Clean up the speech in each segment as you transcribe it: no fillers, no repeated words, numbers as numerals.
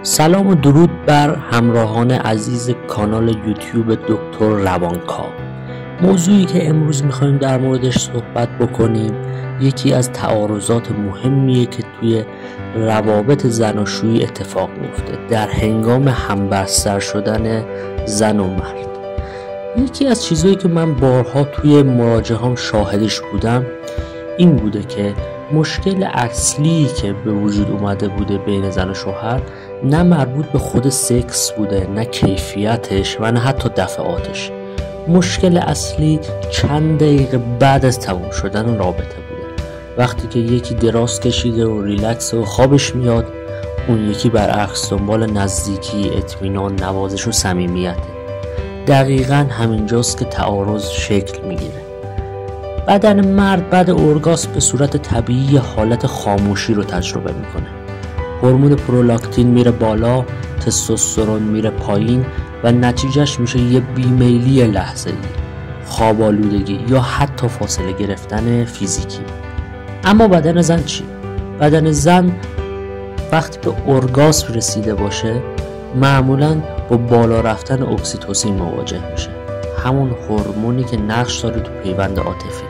سلام و درود بر همراهان عزیز کانال یوتیوب دکتر روانکاو. موضوعی که امروز میخوایم در موردش صحبت بکنیم یکی از تعارضات مهمیه که توی روابط زناشویی اتفاق میفته در هنگام همبستر شدن زن و مرد. یکی از چیزهایی که من بارها توی مراجعهام شاهدش بودم این بوده که مشکل اصلی که به وجود اومده بوده بین زن و شوهر نه مربوط به خود سکس بوده، نه کیفیتش و نه حتی دفعاتش. مشکل اصلی چند دقیقه بعد از تموم شدن رابطه بوده. وقتی که یکی دراز کشیده و ریلکس و خوابش میاد، اون یکی برعکس دنبال نزدیکی، اطمینان، نوازش و صمیمیته. دقیقاً همینجاست که تعارض شکل میگیره. بدن مرد بعد اورگاسم به صورت طبیعی حالت خاموشی رو تجربه میکنه. هورمون پرولاکتین میره بالا، تستوسترون میره پایین و نتیجهش میشه یه بیمیلی لحظه‌ای، خواب آلودگی یا حتی فاصله گرفتن فیزیکی. اما بدن زن چی؟ بدن زن وقتی به اورگاسم رسیده باشه معمولاً با بالا رفتن اکسیتوسین مواجه میشه، همون هورمونی که نقش داره تو پیوند عاطفی.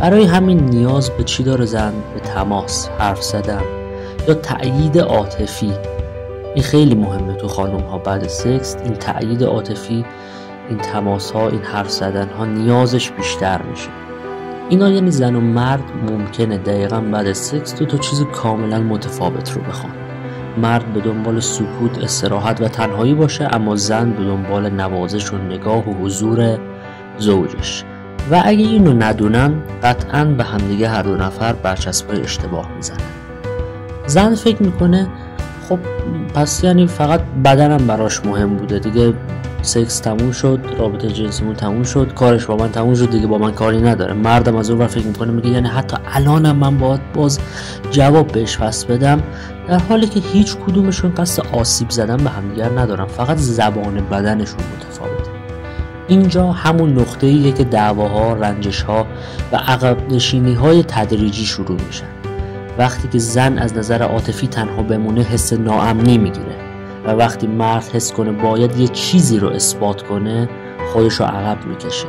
برای همین نیاز به چی داره زن؟ به تماس، حرف زدن یا تأیید عاطفی. این خیلی مهمه تو خانم ها. بعد سکس این تأیید عاطفی، این تماس ها، این حرف زدن ها نیازش بیشتر میشه. اینا یعنی زن و مرد ممکنه دقیقاً بعد سکس دو تا چیز کاملا متفاوت رو بخوان. مرد به دنبال سکوت، استراحت و تنهایی باشه، اما زن به دنبال نوازش و نگاه و حضور زوجش. و اگه اینو ندونن قطعاً به همدیگه هر دو نفر برچسبای اشتباه میزنن. زن فکر میکنه خب پس یعنی فقط بدنم براش مهم بوده دیگه، سکس تموم شد، رابطه جنسیمون تموم شد، کارش با من تموم شد دیگه، با من کاری نداره. مردم از اون ور فکر میکنه میگه یعنی حتی الانم من باید باز جواب بهش پس بدم، در حالی که هیچ کدومشون قصد آسیب زدن به همدیگر ندارن، فقط زبان بدنشون متفاوته. اینجا همون نقطه‌ایه که دعواها، رنجش‌ها و عقب نشینی‌های تدریجی شروع میشن. وقتی که زن از نظر عاطفی تنها بمونه حس ناامنی میگیره و وقتی مرد حس کنه باید یه چیزی رو اثبات کنه خودش رو عقب میکشه.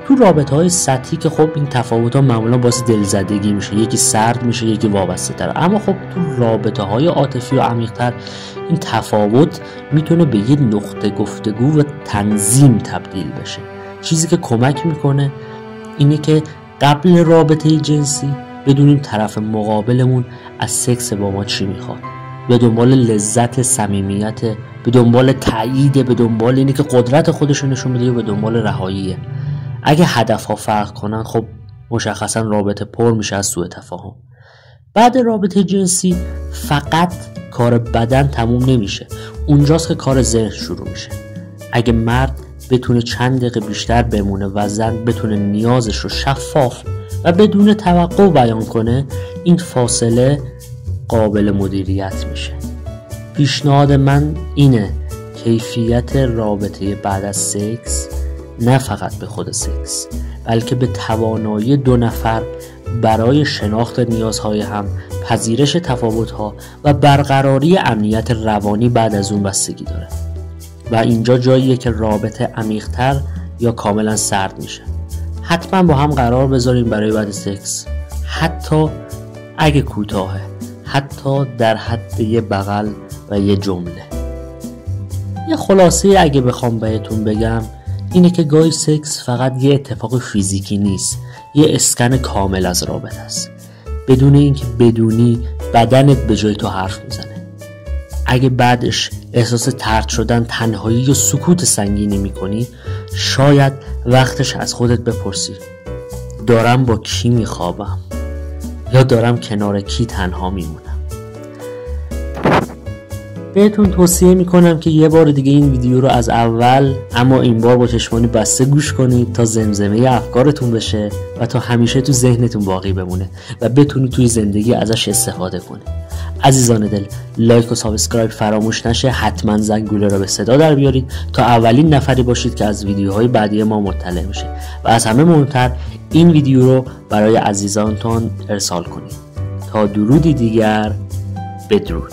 تو رابطه‌های سطحی که خب این تفاوت‌ها معمولا باعث دلزدگی میشه، یکی سرد میشه یکی وابسته تر، اما خب تو رابطه‌های عاطفی و عمیق‌تر این تفاوت میتونه به یه نقطه گفتگو و تنظیم تبدیل بشه. چیزی که کمک میکنه اینه که قبل رابطه جنسی بدونیم طرف مقابلمون از سکس با ما چی میخواد، به دنبال لذت، صمیمیت، به دنبال تأیید، به دنبال اینه که قدرت خودشون نشون بده، یا به دنبال رهاییه. اگه هدفها فرق کنن خب مشخصا رابطه پر میشه از سوء تفاهم. بعد رابطه جنسی فقط کار بدن تموم نمیشه، اونجاست که کار ذهن شروع میشه. اگه مرد بتونه چند دقیقه بیشتر بمونه و زن بتونه نیازش رو شفاف و بدون توقع بیان کنه، این فاصله قابل مدیریت میشه. پیشنهاد من اینه کیفیت رابطه بعد از سکس نه فقط به خود سکس، بلکه به توانایی دو نفر برای شناخت نیازهای هم، پذیرش تفاوت‌ها و برقراری امنیت روانی بعد از اون بستگی داره. و اینجا جاییه که رابطه عمیق‌تر یا کاملا سرد میشه. حتما با هم قرار بذاریم برای بعد سکس، حتی اگه کوتاهه، حتی در حد یه بغل و یه جمله. یه خلاصه اگه بخوام بهتون بگم اینه که گاهی سکس فقط یه اتفاق فیزیکی نیست، یه اسکن کامل از رابطه است. بدون اینکه بدونی بدنت به جای تو حرف میزنه. اگه بعدش احساس طرد شدن، تنهایی یا سکوت سنگینی میکنی، شاید وقتش از خودت بپرسی دارم با کی میخوابم یا دارم کنار کی تنها میمونم. بهتون توصیه میکنم که یه بار دیگه این ویدیو رو از اول اما این بار با چشمانی بسته گوش کنید تا زمزمه افکارتون بشه و تا همیشه تو ذهنتون باقی بمونه و بتونید توی زندگی ازش استفاده کنید. عزیزان دل، لایک و سابسکرایب فراموش نشه. حتما زنگوله رو به صدا در بیارید تا اولین نفری باشید که از ویدیوهای بعدی ما مطلع میشه و از همه مهمتر این ویدیو رو برای عزیزانتون ارسال کنید. تا درودی دیگر، بدرود.